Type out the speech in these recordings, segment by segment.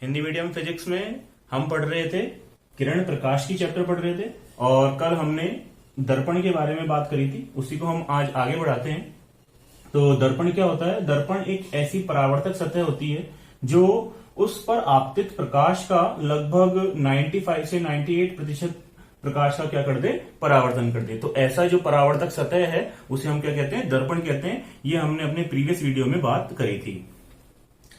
Hindi medium physics में हम पढ़ रहे थे, किरण प्रकाश की चैप्टर पढ़ रहे थे और कल हमने दर्पण के बारे में बात करी थी। उसी को हम आज आगे बढ़ाते हैं। तो दर्पण क्या होता है? दर्पण एक ऐसी परावर्तक सतह होती है जो उस पर आपतित प्रकाश का लगभग 95 से 98% प्रकाश का क्या कर दे? परावर्तन कर दे। तो ऐसा जो परावर्तक सतह है उसे हम क्या कहते हैं? दर्पण कहते हैं। ये हमने अपने प्रीवियस वीडियो में बात करी थी।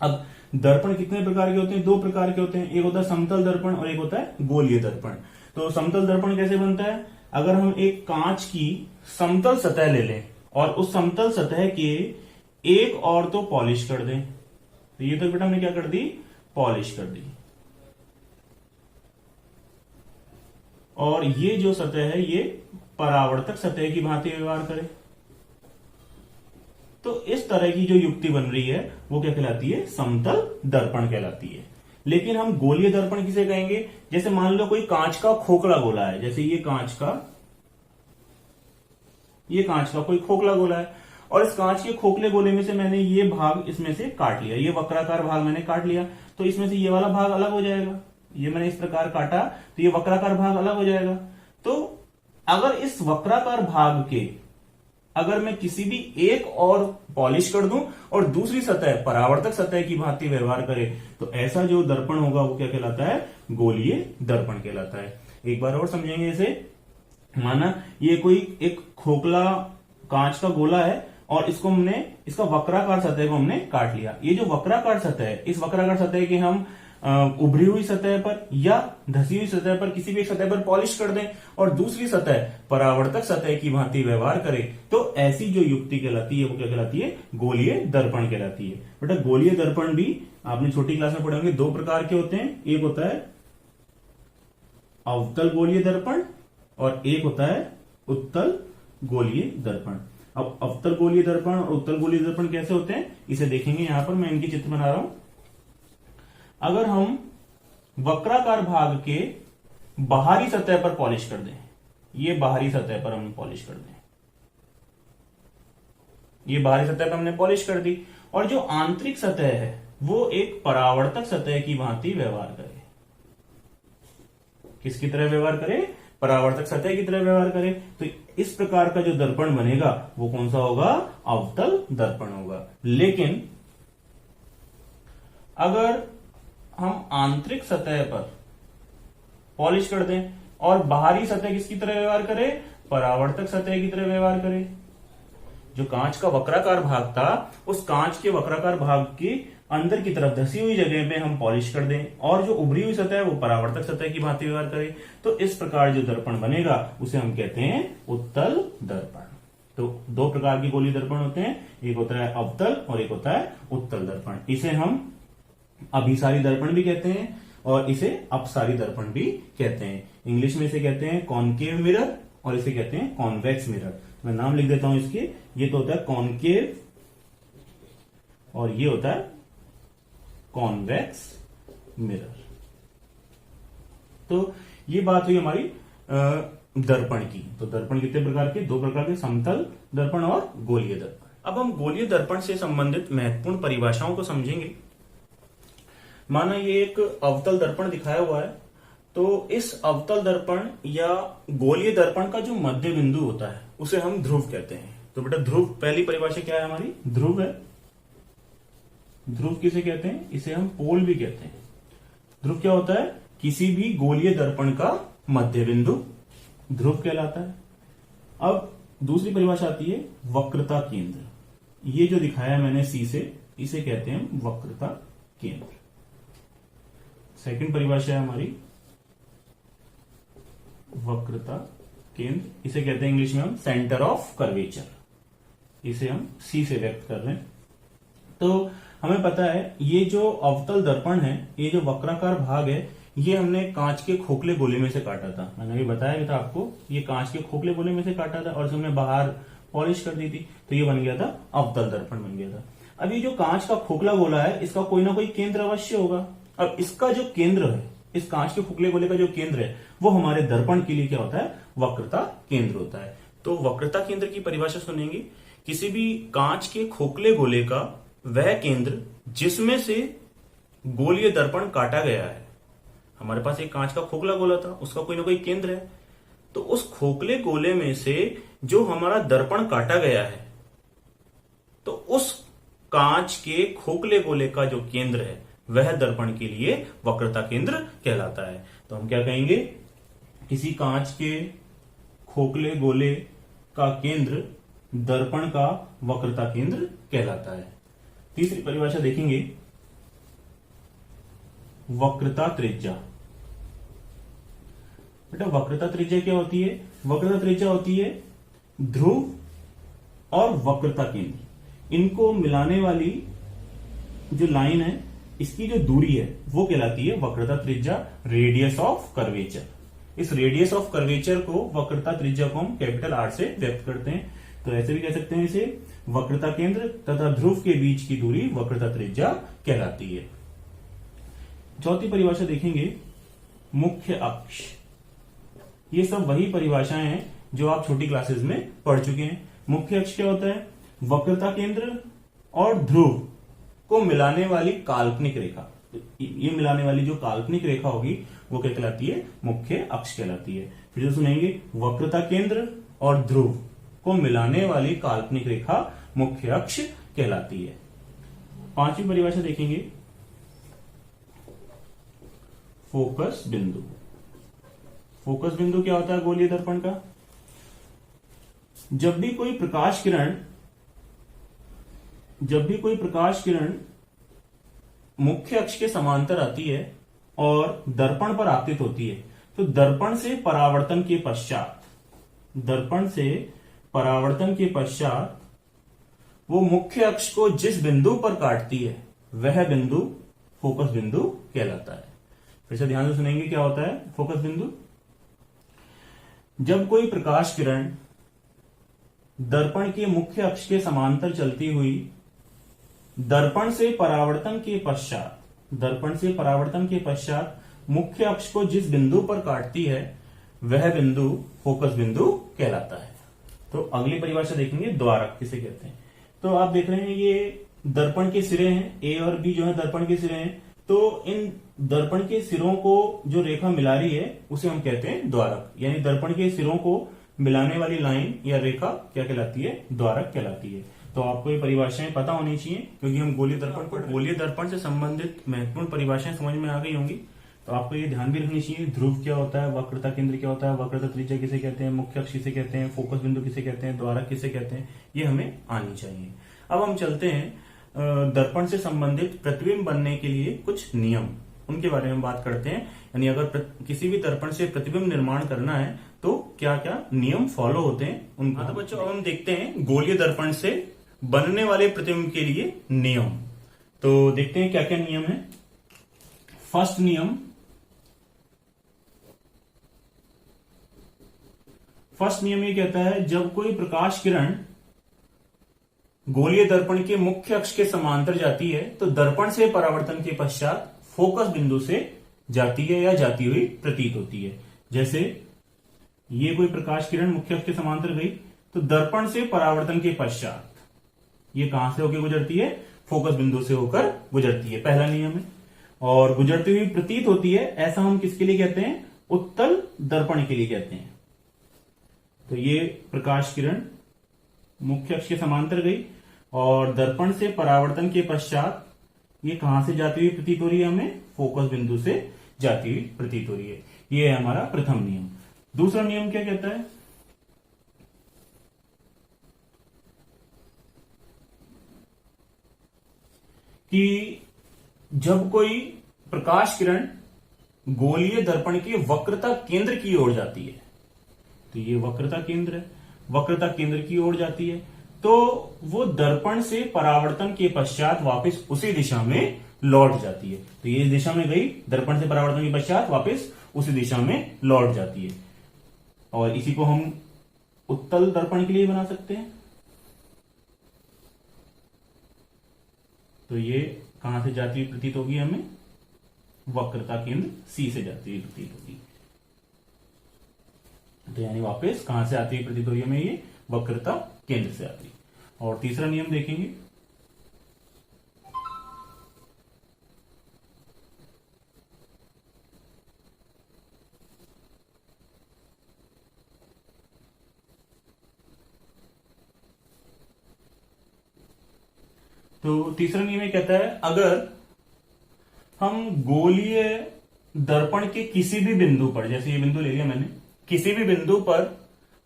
अब दर्पण कितने प्रकार के होते हैं? दो प्रकार के होते हैं। एक होता है समतल दर्पण और एक होता है गोलीय दर्पण। तो समतल दर्पण कैसे बनता है? अगर हम एक कांच की समतल सतह ले लें और उस समतल सतह के एक और तो पॉलिश कर दें, तो ये तो बेटा हमने क्या कर दी? पॉलिश कर दी। और ये जो सतह है ये परावर्तक सतह की भांति व्यवहार करे। तो इस तरह की जो युक्ति बन रही है वो क्या कहलाती है? समतल दर्पण कहलाती है। लेकिन हम गोलीय दर्पण किसे कहेंगे? जैसे मान लो कोई कांच का खोखला गोला है, जैसे ये कांच का कोई खोखला गोला है और इस कांच के खोखले गोले में से मैंने ये भाग इसमें से काट लिया, ये वक्राकार भाग मैंने काट लिया, तो इसमें से ये वाला भाग अलग हो जाएगा। ये मैंने इस प्रकार काटा तो ये वक्राकार भाग अलग हो जाएगा। तो अगर इस वक्राकार भाग के अगर मैं किसी भी एक और पॉलिश कर दूं और दूसरी सतह परावर्तक सतह की भांति व्यवहार करे तो ऐसा जो दर्पण होगा वो क्या कहलाता है? गोलीय दर्पण कहलाता है। एक बार और समझेंगे इसे। माना ये कोई एक खोखला कांच का गोला है और इसका वक्राकार सतह को हमने काट लिया। ये जो वक्राकार सतह है, इस वक्राकार सतह के हम उभरी हुई सतह पर या धसी हुई सतह पर किसी भी एक सतह पर पॉलिश कर दें और दूसरी सतह परावर्तक सतह की भांति व्यवहार करे तो ऐसी जो युक्ति कहलाती है वो क्या कहलाती है? गोलीय दर्पण कहलाती है। बेटा गोलीय दर्पण भी आपने छोटी क्लास में पढ़े होंगे, दो प्रकार के होते हैं। एक होता है अवतल गोलीय दर्पण और एक होता है उत्तल गोलीय दर्पण। अब अवतल गोलीय दर्पण और उत्तल गोलीय दर्पण कैसे होते हैं इसे देखेंगे। यहां पर मैं इनकी चित्र बना रहा हूं। अगर हम वक्राकार भाग के बाहरी सतह पर पॉलिश कर दें, ये बाहरी सतह पर हम पॉलिश कर दें, ये बाहरी सतह पर हमने पॉलिश कर दी और जो आंतरिक सतह है वो एक परावर्तक सतह की भांति व्यवहार करे। किसकी तरह व्यवहार करे? परावर्तक सतह की तरह व्यवहार करे। तो इस प्रकार का जो दर्पण बनेगा वो कौन सा होगा? अवतल दर्पण होगा। लेकिन अगर हम आंतरिक सतह पर पॉलिश कर दें और बाहरी सतह किसकी तरह व्यवहार करे? परावर्तक सतह की तरह व्यवहार करे। जो कांच का वक्राकार भाग था उस कांच के वक्राकार भाग की अंदर की तरफ धसी हुई जगह पे हम पॉलिश कर दें और जो उभरी हुई सतह है वो परावर्तक सतह की भांति व्यवहार करे। तो इस प्रकार जो दर्पण बनेगा उसे हम कहते हैं उत्तल दर्पण। तो दो प्रकार के गोलीय दर्पण होते हैं, एक होता है अवतल और एक होता है उत्तल दर्पण। इसे हम अभिसारी दर्पण भी कहते हैं और इसे अपसारी दर्पण भी कहते हैं। इंग्लिश में इसे कहते हैं कॉनकेव मिरर और इसे कहते हैं कॉन्वेक्स मिरर। मैं नाम लिख देता हूं इसके। ये तो होता है कॉनकेव और ये होता है कॉन्वेक्स मिरर। तो ये बात हुई हमारी दर्पण की। तो दर्पण कितने प्रकार के? दो प्रकार के, समतल दर्पण और गोलीय दर्पण। अब हम गोलीय दर्पण से संबंधित महत्वपूर्ण परिभाषाओं को समझेंगे। माना ये एक अवतल दर्पण दिखाया हुआ है, तो इस अवतल दर्पण या गोलीय दर्पण का जो मध्य बिंदु होता है उसे हम ध्रुव कहते हैं। तो बेटा ध्रुव, पहली परिभाषा क्या है हमारी? ध्रुव है। ध्रुव किसे कहते हैं? इसे हम पोल भी कहते हैं। ध्रुव क्या होता है? किसी भी गोलीय दर्पण का मध्य बिंदु ध्रुव कहलाता है। अब दूसरी परिभाषा आती है वक्रता केंद्र। ये जो दिखाया है मैंने सी से, इसे कहते हैं वक्रता केंद्र। सेकंड परिभाषा है हमारी वक्रता केंद्र। इसे कहते हैं इंग्लिश में हम सेंटर ऑफ कर्वेचर। इसे हम सी से व्यक्त कर रहे हैं। तो हमें पता है ये जो अवतल दर्पण है, ये जो वक्राकार भाग है, ये हमने कांच के खोखले गोले में से काटा था। मैंने अभी बताया था आपको, ये कांच के खोखले गोले में से काटा था और इसे हमने बाहर पॉलिश कर दी थी, तो ये बन गया था अवतल दर्पण बन गया था। अब ये जो कांच का खोखला गोला है इसका कोई ना कोई केंद्र अवश्य होगा। अब इसका जो केंद्र है, इस कांच के खोखले गोले का जो केंद्र है वो हमारे दर्पण के लिए क्या होता है? वक्रता केंद्र होता है। तो वक्रता केंद्र की परिभाषा सुनेंगे। किसी भी कांच के खोखले गोले का वह केंद्र जिसमें से गोलीय दर्पण काटा गया है, हमारे पास एक कांच का खोखला गोला था, उसका कोई ना कोई केंद्र है, तो उस खोखले गोले में से जो हमारा दर्पण काटा गया है, तो उस कांच के खोखले गोले का जो केंद्र है वह दर्पण के लिए वक्रता केंद्र कहलाता है। तो हम क्या कहेंगे, किसी कांच के खोखले गोले का केंद्र दर्पण का वक्रता केंद्र कहलाता है। तीसरी परिभाषा देखेंगे, वक्रता त्रिज्या। बेटा वक्रता त्रिज्या क्या होती है? वक्रता त्रिज्या होती है ध्रुव और वक्रता केंद्र, इनको मिलाने वाली जो लाइन है, इसकी जो दूरी है वो कहलाती है वक्रता त्रिज्या, रेडियस ऑफ कर्वेचर। इस रेडियस ऑफ कर्वेचर को, वक्रता त्रिज्या को हम कैपिटल आर से व्यक्त करते हैं। तो ऐसे भी कह सकते हैं इसे वक्रता केंद्र तथा ध्रुव के बीच की दूरी वक्रता त्रिज्या कहलाती है। चौथी परिभाषा देखेंगे, मुख्य अक्ष। ये सब वही परिभाषाएं हैं जो आप छोटी क्लासेस में पढ़ चुके हैं। मुख्य अक्ष क्या होता है? वक्रता केंद्र और ध्रुव को मिलाने वाली काल्पनिक रेखा। ये मिलाने वाली जो काल्पनिक रेखा होगी वो क्या कहलाती है? मुख्य अक्ष कहलाती है। फिर से सुनेंगे, वक्रता केंद्र और ध्रुव को मिलाने वाली काल्पनिक रेखा मुख्य अक्ष कहलाती है। पांचवी परिभाषा देखेंगे, फोकस बिंदु। फोकस बिंदु क्या होता है गोलीय दर्पण का? जब भी कोई प्रकाश किरण मुख्य अक्ष के समांतर आती है और दर्पण पर आपतित होती है, तो दर्पण से परावर्तन के पश्चात वो मुख्य अक्ष को जिस बिंदु पर काटती है वह बिंदु फोकस बिंदु कहलाता है। फिर से ध्यान से सुनेंगे, क्या होता है फोकस बिंदु? जब कोई प्रकाश किरण दर्पण के मुख्य अक्ष के समांतर चलती हुई दर्पण से परावर्तन के पश्चात मुख्य अक्ष को जिस बिंदु पर काटती है वह बिंदु फोकस बिंदु कहलाता है। तो अगली परिभाषा देखेंगे, द्वारक किसे कहते हैं। तो आप देख रहे हैं ये दर्पण के सिरे हैं, ए और बी जो है दर्पण के सिरे हैं। तो इन दर्पण के सिरों को जो रेखा मिला रही है उसे हम कहते हैं द्वारक, यानी दर्पण के सिरों को मिलाने वाली लाइन या रेखा क्या कहलाती है? द्वारक कहलाती है। तो आपको ये परिभाषाएं पता होनी चाहिए, क्योंकि हम गोलीय दर्पण से संबंधित महत्वपूर्ण परिभाषाएं समझ में आ गई होंगी। तो आपको ये ध्यान भी रखनी चाहिए, ध्रुव क्या होता है, वक्रता केंद्र क्या होता है, वक्रता त्रिज्या किसे कहते हैं, मुख्य अक्ष किसे कहते हैं, फोकस बिंदु किसे कहते हैं, द्वारक किसे कहते हैं, ये हमें आनी चाहिए। अब हम चलते हैं दर्पण से संबंधित प्रतिबिंब बनने के लिए कुछ नियम, उनके बारे में बात करते हैं। यानी अगर किसी भी दर्पण से प्रतिबिंब निर्माण करना है तो क्या क्या नियम फॉलो होते हैं उनका। तो बच्चों अब हम देखते हैं गोलीय दर्पण से बनने वाले प्रतिबिंब के लिए नियम। तो देखते हैं क्या क्या नियम है। फर्स्ट नियम ये कहता है, जब कोई प्रकाश किरण गोलीय दर्पण के मुख्य अक्ष के समांतर जाती है तो दर्पण से परावर्तन के पश्चात फोकस बिंदु से जाती है या जाती हुई प्रतीत होती है। जैसे ये कोई प्रकाश किरण मुख्य अक्ष के समांतर गई तो दर्पण से परावर्तन के पश्चात ये कहां से होकर गुजरती है? फोकस बिंदु से होकर गुजरती है, पहला नियम है। और गुजरती हुई प्रतीत होती है, ऐसा हम किसके लिए कहते हैं? उत्तल दर्पण के लिए कहते हैं। तो ये प्रकाश किरण मुख्य अक्ष के समांतर गई और दर्पण से परावर्तन के पश्चात ये कहां से जाती हुई प्रतीत हो रही है? हमें फोकस बिंदु से जाती हुई प्रतीत हो रही है। ये है हमारा प्रथम नियम। दूसरा नियम क्या कहता है? कि जब कोई प्रकाश किरण गोलीय दर्पण के वक्रता केंद्र की ओर जाती है, तो ये वक्रता केंद्र है, वक्रता केंद्र की ओर जाती है तो वो दर्पण से परावर्तन के पश्चात वापस उसी दिशा में लौट जाती है। तो ये दिशा में गई, दर्पण से परावर्तन के पश्चात वापस उसी दिशा में लौट जाती है। और इसी को हम उत्तल दर्पण के लिए बना सकते हैं। तो ये कहां से जाती हुई प्रतीत होगी? हमें वक्रता केंद्र सी से जाती हुई प्रतीत होगी। तो यानी वापस कहां से आती हुई प्रतीत होगी हमें? ये वक्रता केंद्र से आती है। और तीसरा नियम देखेंगे, तो तीसरा नियम ये कहता है, अगर हम गोलीय दर्पण के किसी भी बिंदु पर, जैसे ये बिंदु ले लिया मैंने, किसी भी बिंदु पर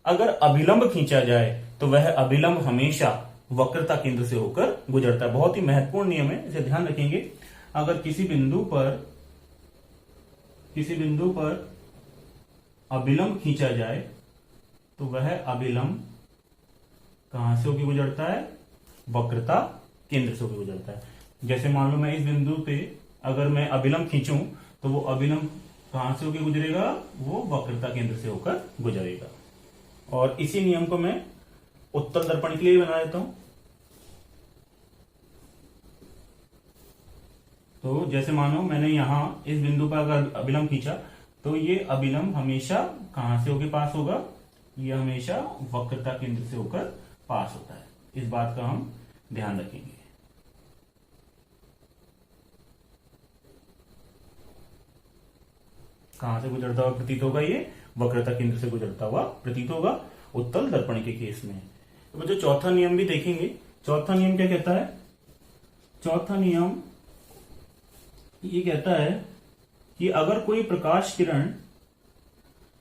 अगर अभिलंब खींचा जाए तो वह अभिलंब हमेशा वक्रता केंद्र से होकर गुजरता है। बहुत ही महत्वपूर्ण नियम है, इसे ध्यान रखेंगे। अगर किसी बिंदु पर अभिलंब खींचा जाए तो वह अभिलंब कहां से होकर गुजरता है? वक्रता केंद्र से होकर गुजरता है। जैसे मान लो मैं इस बिंदु पे अगर मैं अभिलंब खींचूं तो वो अभिलंब कहां से होकर गुजरेगा? वो वक्रता केंद्र से होकर गुजरेगा। और इसी नियम को मैं उत्तल दर्पण के लिए बना देता हूं। तो जैसे मानो मैंने यहां इस बिंदु पर अगर अभिलंब खींचा तो ये अभिलंब हमेशा कहां से होकर पास होगा? ये हमेशा वक्रता केंद्र से होकर पास होता है। इस बात का हम ध्यान रखेंगे। कहां से गुजरता हुआ प्रतीत होगा? ये वक्रता केंद्र से गुजरता हुआ प्रतीत होगा उत्तल दर्पण के केस में। तो बच्चों चौथा नियम भी देखेंगे। चौथा नियम क्या कहता है? चौथा नियम ये कहता है कि अगर कोई प्रकाश किरण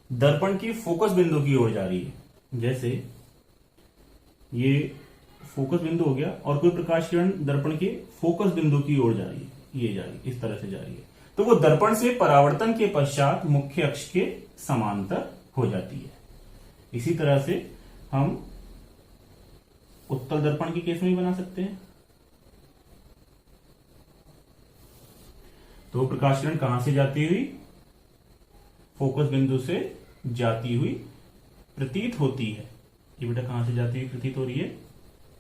दर्पण की फोकस बिंदु की ओर जा रही है, जैसे ये फोकस बिंदु हो गया और कोई प्रकाश किरण दर्पण के फोकस बिंदु की ओर जा रही है, ये जा रही है, इस तरह से जा रही है, तो वो दर्पण से परावर्तन के पश्चात मुख्य अक्ष के समांतर हो जाती है। इसी तरह से हम उत्तल दर्पण के केस में भी बना सकते हैं। तो प्रकाश किरण कहां से जाती हुई? फोकस बिंदु से जाती हुई प्रतीत होती है। ये बेटा कहां से जाती हुई प्रतीत हो रही है?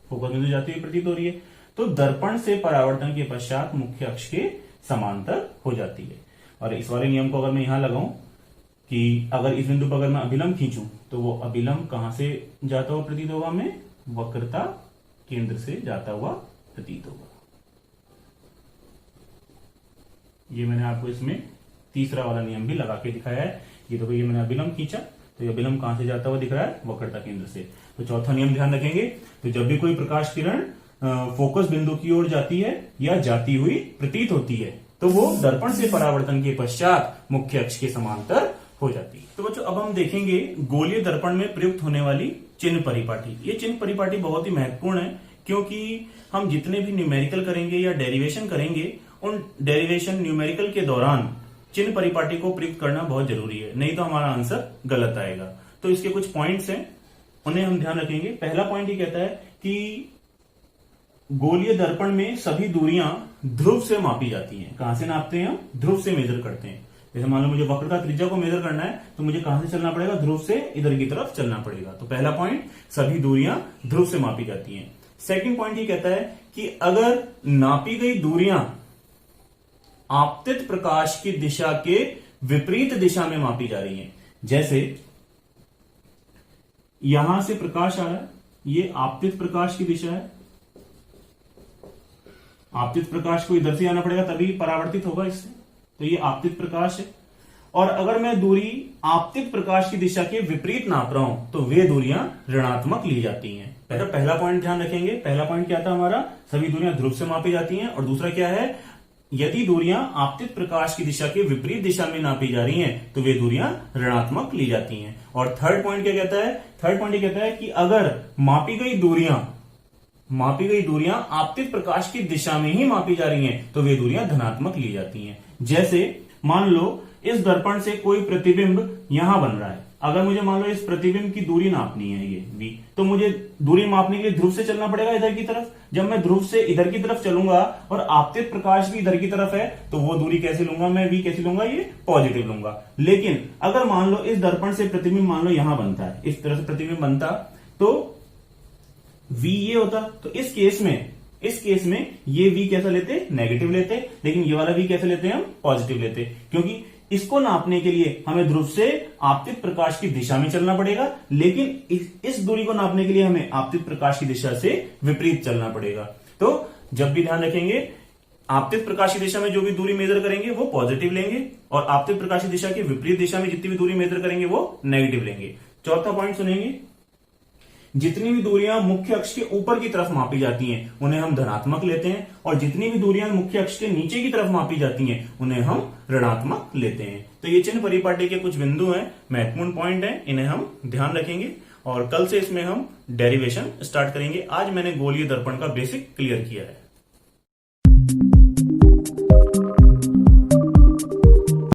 फोकस बिंदु जाती हुई प्रतीत हो रही है। तो दर्पण से परावर्तन के पश्चात मुख्य अक्ष के समांतर हो जाती है। और इस वाले नियम को अगर मैं यहां लगाऊं कि अगर इस बिंदु पर अगर मैं अभिलंब खींचूं तो वो अभिलंब कहां से जाता हुआ प्रतीत होगा? हमें वक्रता केंद्र से जाता हुआ प्रतीत होगा। ये मैंने आपको इसमें तीसरा वाला नियम भी लगा के दिखाया है। ये देखो, ये मैंने अभिलंब खींचा तो ये अभिलंब कहां से जाता हुआ दिख रहा है? वक्रता केंद्र से। तो चौथा नियम ध्यान रखेंगे। तो जब भी कोई प्रकाश किरण फोकस बिंदु की ओर जाती है या जाती हुई प्रतीत होती है तो वो दर्पण से परावर्तन के पश्चात मुख्य अक्ष के समांतर हो जाती है। तो बच्चों अब हम देखेंगे गोलीय दर्पण में प्रयुक्त होने वाली चिन्ह परिपाटी। ये चिन्ह परिपाटी बहुत ही महत्वपूर्ण है, क्योंकि हम जितने भी न्यूमेरिकल करेंगे या डेरिवेशन करेंगे, उन डेरिवेशन न्यूमेरिकल के दौरान चिन्ह परिपाटी को प्रयुक्त करना बहुत जरूरी है, नहीं तो हमारा आंसर गलत आएगा। तो इसके कुछ पॉइंट्स हैं, उन्हें हम ध्यान रखेंगे। पहला पॉइंट ये कहता है कि गोलीय दर्पण में सभी दूरियां ध्रुव से मापी जाती हैं। कहां से नापते हैं? हम ध्रुव से मेजर करते हैं। जैसे मान लो मुझे वक्रता त्रिज्या को मेजर करना है तो मुझे कहां से चलना पड़ेगा? ध्रुव से इधर की तरफ चलना पड़ेगा। तो पहला पॉइंट, सभी दूरियां ध्रुव से मापी जाती हैं। सेकंड पॉइंट ये कहता है कि अगर नापी गई दूरियां आपतित प्रकाश की दिशा के विपरीत दिशा में मापी जा रही हैं, जैसे यहां से प्रकाश आ रहा है, ये आपतित प्रकाश की दिशा है, आपतित प्रकाश को इधर से आना पड़ेगा तभी परावर्तित होगा इससे, तो ये आपतित प्रकाश है। और अगर मैं दूरी आपतित प्रकाश की दिशा के विपरीत नाप रहा हूं तो वे दूरियां ऋणात्मक ली जाती हैं। पहला पॉइंट ध्यान रखेंगे। पहला पॉइंट क्या था हमारा? सभी दूरियां ध्रुव से मापी जाती हैं। और दूसरा क्या है? यदि दूरियां आपतित प्रकाश की दिशा के विपरीत दिशा में नापी जा रही हैं तो वे दूरियां ऋणात्मक ली जाती हैं। और थर्ड पॉइंट क्या कहता है? थर्ड पॉइंट ये कहता है कि अगर मापी गई दूरियां आपतित प्रकाश की दिशा में ही मापी जा रही हैं तो वे दूरियां धनात्मक ली जाती हैं। जैसे मान लो इस दर्पण से कोई प्रतिबिंब यहां बन रहा है, अगर मुझे मान लो इस प्रतिबिंब की दूरी नापनी है ये v, तो मुझे दूरी मापने के लिए ध्रुव से चलना पड़ेगा इधर की तरफ। जब मैं ध्रुव से इधर की तरफ चलूंगा और आपतित प्रकाश भी इधर की तरफ है तो वो दूरी कैसे लूंगा मैं? v कैसे लूंगा? ये पॉजिटिव लूंगा। लेकिन अगर मान लो इस दर्पण से प्रतिबिंब मान लो यहां बनता है, इस तरह से प्रतिबिंब बनता तो v ये होता। तो इस केस में ये v कैसा लेते? नेगेटिव लेते। लेकिन ये वाला v कैसे लेते हैं? हम पॉजिटिव लेते, क्योंकि इसको नापने के लिए हमें ध्रुव से आपतित प्रकाश की दिशा में चलना पड़ेगा, लेकिन इस दूरी को नापने के लिए हमें आपतित प्रकाश की दिशा से विपरीत चलना पड़ेगा। तो जब भी ध्यान रखेंगे, आपतित प्रकाश की दिशा में जो भी दूरी मेजर करेंगे वो पॉजिटिव लेंगे, और आपतित प्रकाश की दिशा के विपरीत दिशा में जितनी भी दूरी मेजर करेंगे वो नेगेटिव लेंगे। चौथा पॉइंट सुनेंगे जितनी भी दूरियां मुख्य अक्ष के ऊपर की तरफ मापी जाती हैं उन्हें हम धनात्मक लेते हैं, और जितनी भी दूरियां मुख्य अक्ष के नीचे की तरफ मापी जाती हैं उन्हें हम ऋणात्मक लेते हैं। तो ये चिन्ह परिपाटी के कुछ बिंदु हैं, महत्वपूर्ण पॉइंट हैं, इन्हें हम ध्यान रखेंगे और कल से इसमें हम डेरिवेशन स्टार्ट करेंगे। आज मैंने गोलीय दर्पण का बेसिक क्लियर किया है।